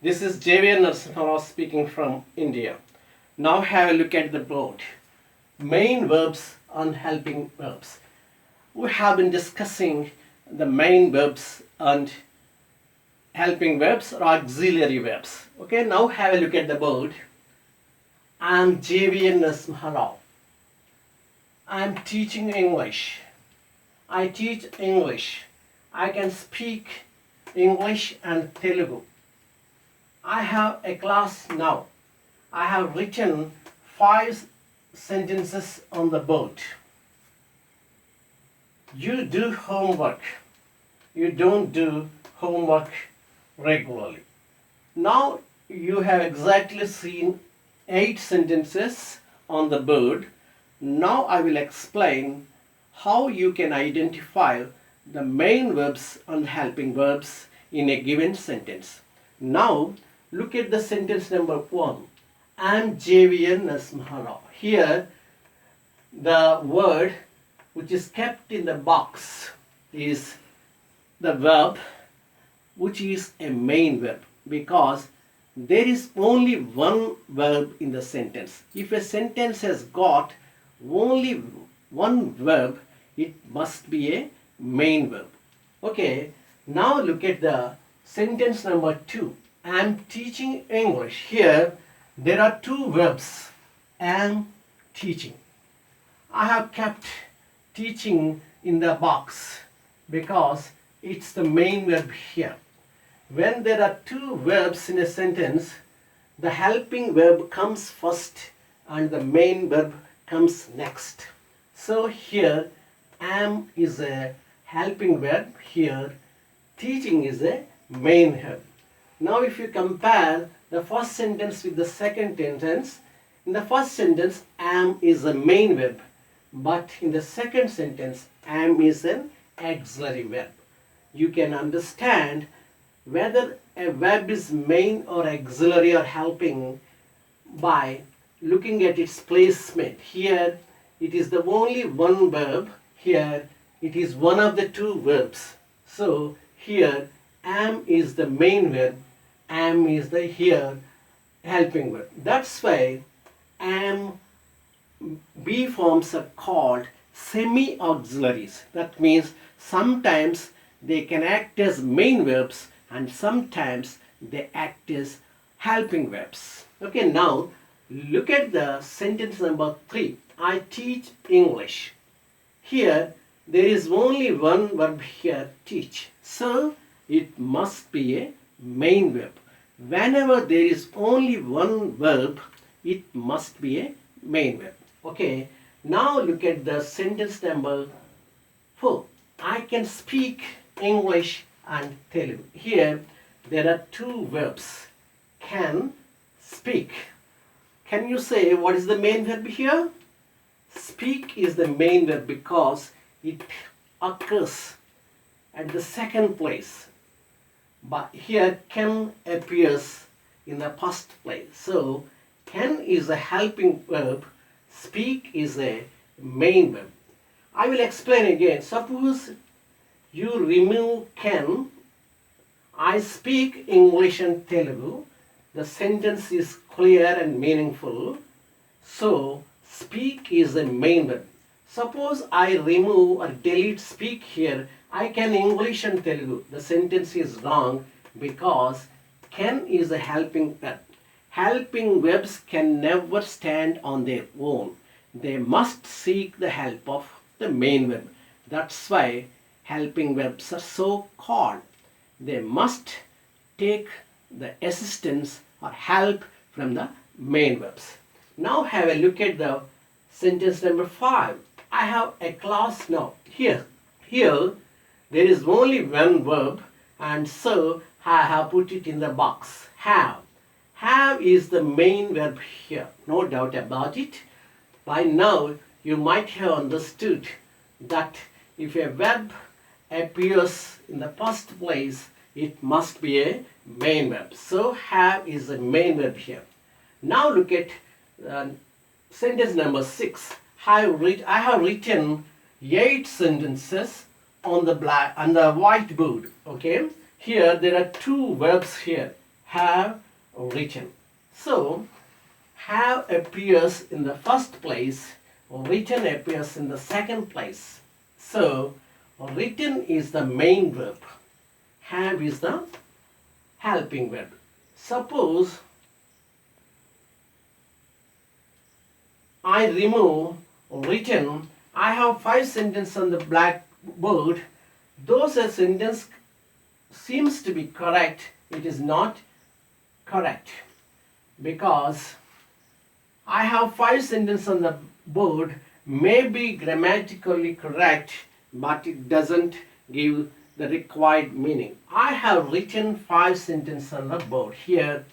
This is JVN Narasimha speaking from India. Now have a look at the board. Main verbs and helping verbs. We have been discussing the main verbs and helping verbs or auxiliary verbs. Okay, now have a look at the board. I am JVN Narasimha. I am teaching English. I teach English. I can speak English and Telugu. I have a class now. I have written 5 sentences on the board. You do homework. You don't do homework regularly. Now you have exactly seen 8 sentences on the board. Now I will explain how you can identify the main verbs and helping verbs in a given sentence. Now look at the sentence number 1. I am JVN Narasimha. Here the word which is kept in the box is the verb which is a main verb, because there is only one verb in the sentence. If a sentence has got only one verb, it must be a main verb. Okay, now look at the sentence number 2. I am teaching English. Here there are 2 verbs. Am teaching. I have kept teaching in the box because it's the main verb here. When there are 2 verbs in a sentence, the helping verb comes first and the main verb comes next. So here am is a helping verb. Here teaching is a main verb. Now if you compare the first sentence with the second sentence, in the first sentence am is a main verb, but in the second sentence am is an auxiliary verb. You can understand whether a verb is main or auxiliary or helping by looking at its placement. Here it is the only one verb. Here it is one of the 2 verbs. So here am is the main verb, am is the here helping verb. That's why am be forms are called semi-auxiliaries. That means sometimes they can act as main verbs and sometimes they act as helping verbs. Okay, now look at the sentence number 3. I teach English. Here there is only one verb here, teach. So it must be a main verb. Whenever there is only one verb, it must be a main verb. Okay, now look at the sentence number 4. I can speak English and Telugu. Here there are 2 verbs. Can, speak. Can you say what is the main verb here? Speak is the main verb because it occurs at the second place. But here can appears in the first place. So can is a helping verb, speak is a main verb. I will explain again. Suppose you remove can, I speak English and Telugu. The sentence is clear and meaningful. So speak is a main verb. Suppose I remove or delete speak here, I can English and Telugu. The sentence is wrong because can is a helping verb. Helping verbs can never stand on their own. They must seek the help of the main verb. That's why helping verbs are so called. They must take the assistance or help from the main verbs. Now have a look at the sentence number 5. I have a class now. Here there is only one verb and so I have put it in the box. Have. Have is the main verb here. No doubt about it. By now you might have understood that if a verb appears in the first place, it must be a main verb. So have is a main verb here. Now look at sentence number 6. I have written 8 sentences on the whiteboard. Okay, here there are 2 verbs here. have written. So have appears in the first place, written appears in the second place. So written is the main verb, have is the helping verb. Suppose I remove written, I have 5 sentences on the blackboard. Those a sentence seems to be correct, it is not correct, because I have 5 sentences on the board, may be grammatically correct, but it doesn't give the required meaning. I have written 5 sentences on the board. Here,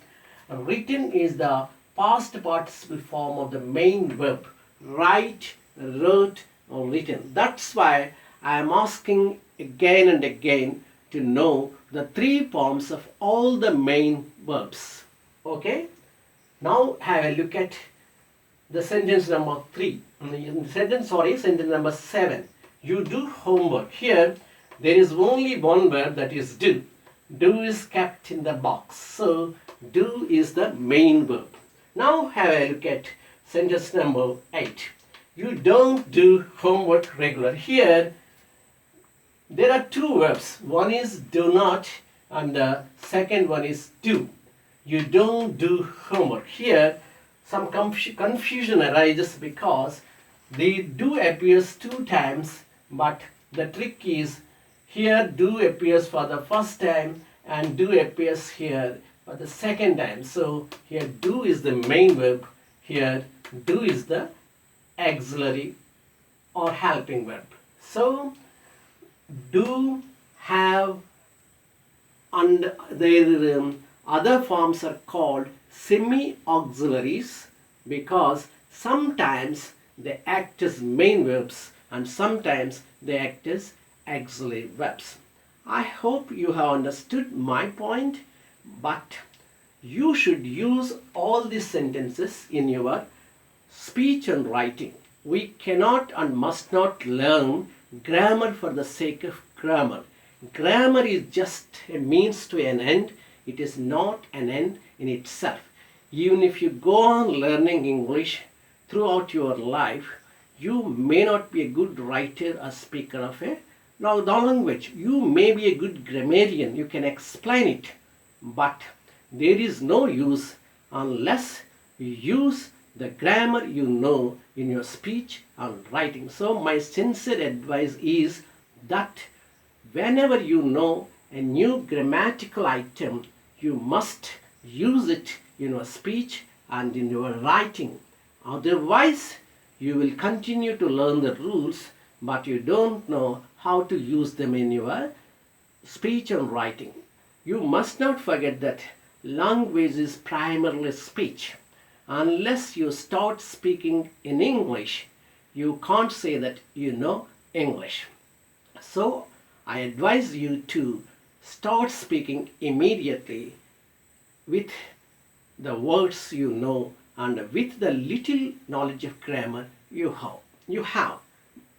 written is the past participle form of the main verb. Write, wrote, or written. That's why I am asking again and again to know the 3 forms of all the main verbs. Okay? Now have a look at the sentence number 3. Sentence number 7. You do homework. Here there is only one verb, that is do. Do is kept in the box. So do is the main verb. Now have a look at sentence number 8. You don't do homework regular. Here there are 2 verbs. One is do not and the second one is do. You don't do homework. Here some confusion arises because the do appears 2 times, but the trick is here do appears for the first time and do appears here for the second time. So here do is the main verb, here do is the auxiliary or helping verb. So do, have, and their other forms are called semi-auxiliaries because sometimes they act as main verbs and sometimes they act as auxiliary verbs. I hope you have understood my point, but you should use all these sentences in your speech and writing. We cannot and must not learn grammar for the sake of grammar. Grammar is just a means to an end. It is not an end in itself. Even if you go on learning English throughout your life, you may not be a good writer or speaker of a language. You may be a good grammarian. You can explain it. But there is no use unless you use the grammar you know in your speech and writing. So my sincere advice is that whenever you know a new grammatical item, you must use it in your speech and in your writing. Otherwise, you will continue to learn the rules, but you don't know how to use them in your speech and writing. You must not forget that language is primarily speech. Unless you start speaking in English, you can't say that you know English. So I advise you to start speaking immediately with the words you know and with the little knowledge of grammar you have.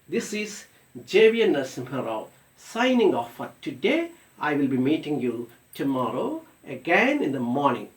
This is J.V. Narasimha Rao signing off for today. I will be meeting you tomorrow again in the morning.